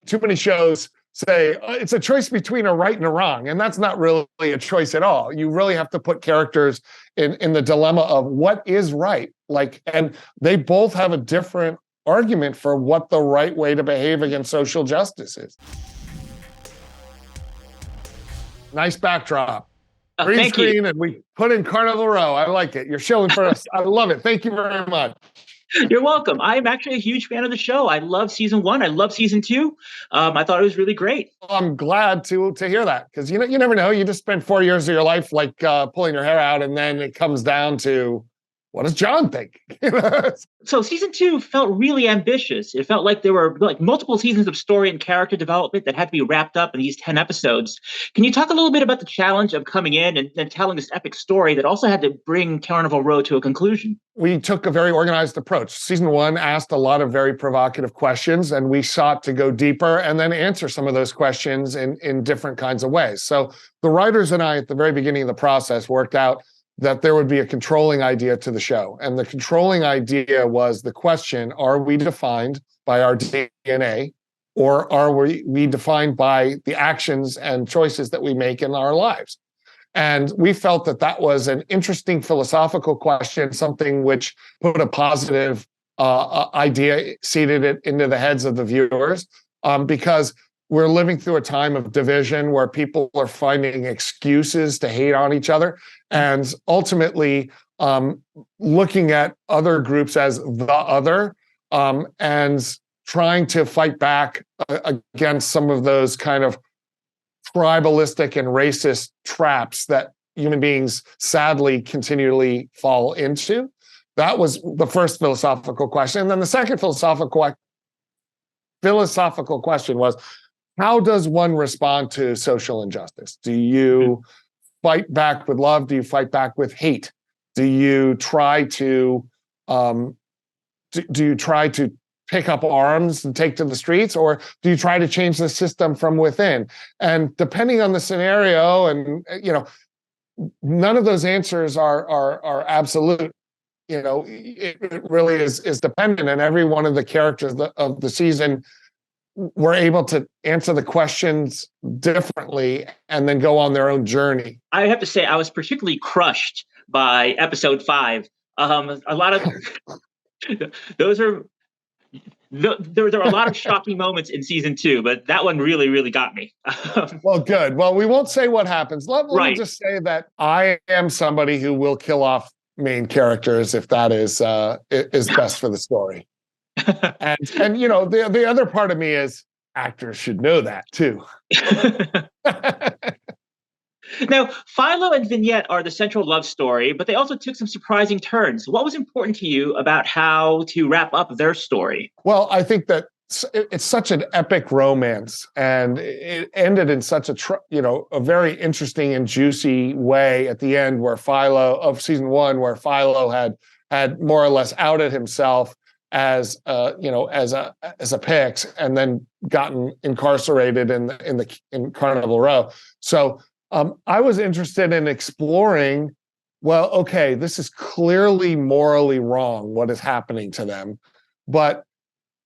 too many shows say it's a choice between a right and a wrong, and that's not really a choice at all. You really have to put characters in the dilemma of what is right. Like, and they both have a different argument for what the right way to behave against social justice is. Nice backdrop. Green screen, and we put in Carnival Row. I like it. You're showing for us. I love it. Thank you very much. You're welcome. I'm actually a huge fan of the show. I love season 1. I love season 2. I thought it was really great. I'm glad to hear that, because you never know. You just spend 4 years of your life like pulling your hair out, and then it comes down to, what does John think? So season 2 felt really ambitious. It felt like there were like multiple seasons of story and character development that had to be wrapped up in these 10 episodes. Can you talk a little bit about the challenge of coming in and telling this epic story that also had to bring Carnival Row to a conclusion? We took a very organized approach. Season 1 asked a lot of very provocative questions, and we sought to go deeper and then answer some of those questions in different kinds of ways. So the writers and I, at the very beginning of the process, worked out that there would be a controlling idea to the show. And the controlling idea was the question, are we defined by our DNA, or are we defined by the actions and choices that we make in our lives? And we felt that that was an interesting philosophical question, something which put a positive idea, seeded it into the heads of the viewers, because we're living through a time of division where people are finding excuses to hate on each other, and ultimately looking at other groups as the other, and trying to fight back against some of those kind of tribalistic and racist traps that human beings sadly continually fall into. That was the first philosophical question. And then the second philosophical question was, how does one respond to social injustice? Do you fight back with love? Do you fight back with hate? Do you try to pick up arms and take to the streets, or do you try to change the system from within? And depending on the scenario, and none of those answers are absolute. It really is dependent, and every one of the characters of the season were able to answer the questions differently and then go on their own journey. I have to say, I was particularly crushed by episode 5. A lot of those are. There are a lot of shocking moments in season 2, but that one really, really got me. Well, good. Well, we won't say what happens. Let me just say that I am somebody who will kill off main characters if that is best for the story. and the other part of me is actors should know that too. Now, Philo and Vignette are the central love story, but they also took some surprising turns. What was important to you about how to wrap up their story? Well, I think that it's such an epic romance, and it ended in such a very interesting and juicy way at the end, where of season 1, where Philo had more or less outed himself as a Pix, and then gotten incarcerated in Carnival Row. So I was interested in exploring, well, okay, this is clearly morally wrong, what is happening to them, but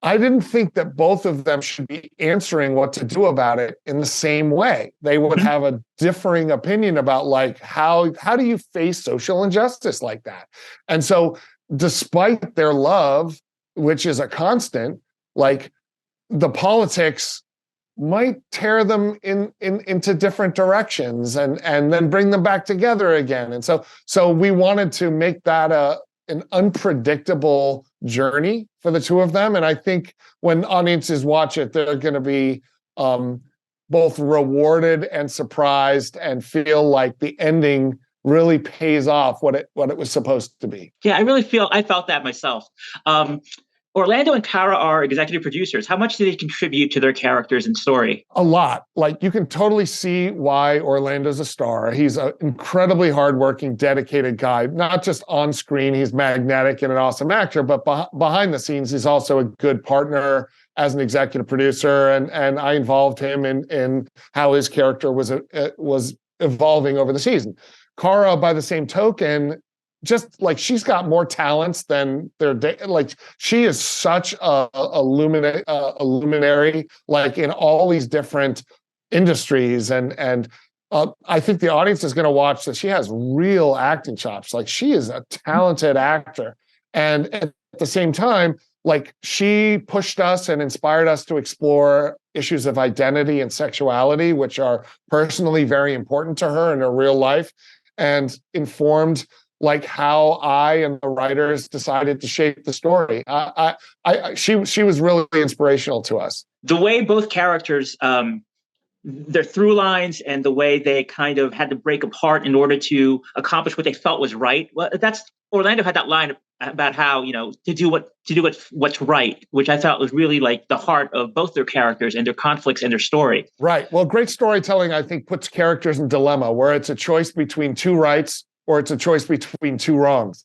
I didn't think that both of them should be answering what to do about it in the same way. They would have a differing opinion about, like, how do you face social injustice like that? And so despite their love, which is a constant, like, the politics might tear them into different directions and then bring them back together again. And so we wanted to make that an unpredictable journey for the two of them. And I think when audiences watch it, they're going to be both rewarded and surprised, and feel like the ending really pays off what it was supposed to be. Yeah, I felt that myself. Orlando and Cara are executive producers. How much do they contribute to their characters and story? A lot. Like, you can totally see why Orlando's a star. He's an incredibly hardworking, dedicated guy. Not just on screen, he's magnetic and an awesome actor, but behind the scenes, he's also a good partner as an executive producer. And I involved him in how his character was evolving over the season. Cara, by the same token, just like she's got more talents than like she is such a luminary, like in all these different industries, and I think the audience is going to watch that. She has real acting chops. Like she is a talented actor, and at the same time, like she pushed us and inspired us to explore issues of identity and sexuality, which are personally very important to her in her real life, and informed like how I and the writers decided to shape the story. She was really inspirational to us. The way both characters, their through lines and the way they kind of had to break apart in order to accomplish what they felt was right. Well, that's Orlando had that line about how, to do what's right, which I thought was really like the heart of both their characters and their conflicts and their story. Right. Well, great storytelling, I think, puts characters in dilemma where it's a choice between two rights or it's a choice between two wrongs.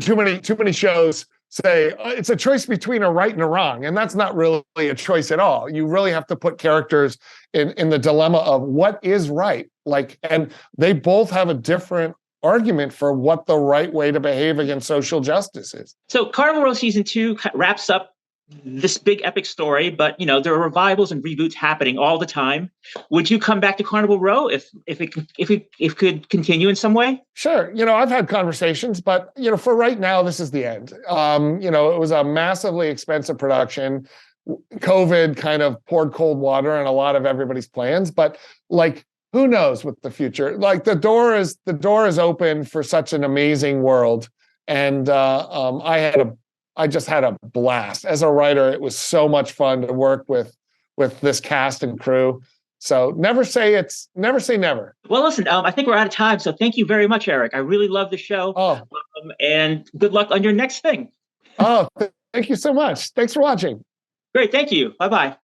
Too many shows say it's a choice between a right and a wrong, and that's not really a choice at all. You really have to put characters in the dilemma of what is right. Like, and they both have a different argument for what the right way to behave against social justice is. So Carnival Row season 2 wraps up this big epic story, but there are revivals and reboots happening all the time. Would you come back to Carnival Row if it could continue in some way? Sure. I've had conversations, but for right now, this is the end. It was a massively expensive production. COVID kind of poured cold water on a lot of everybody's plans, but like, who knows what the future? Like the door is open for such an amazing world, and I just had a blast as a writer. It was so much fun to work with this cast and crew. So never say never. Well, listen, I think we're out of time. So thank you very much, Erik. I really love the show. Oh, and good luck on your next thing. Oh, thank you so much. Thanks for watching. Great. Thank you. Bye-bye.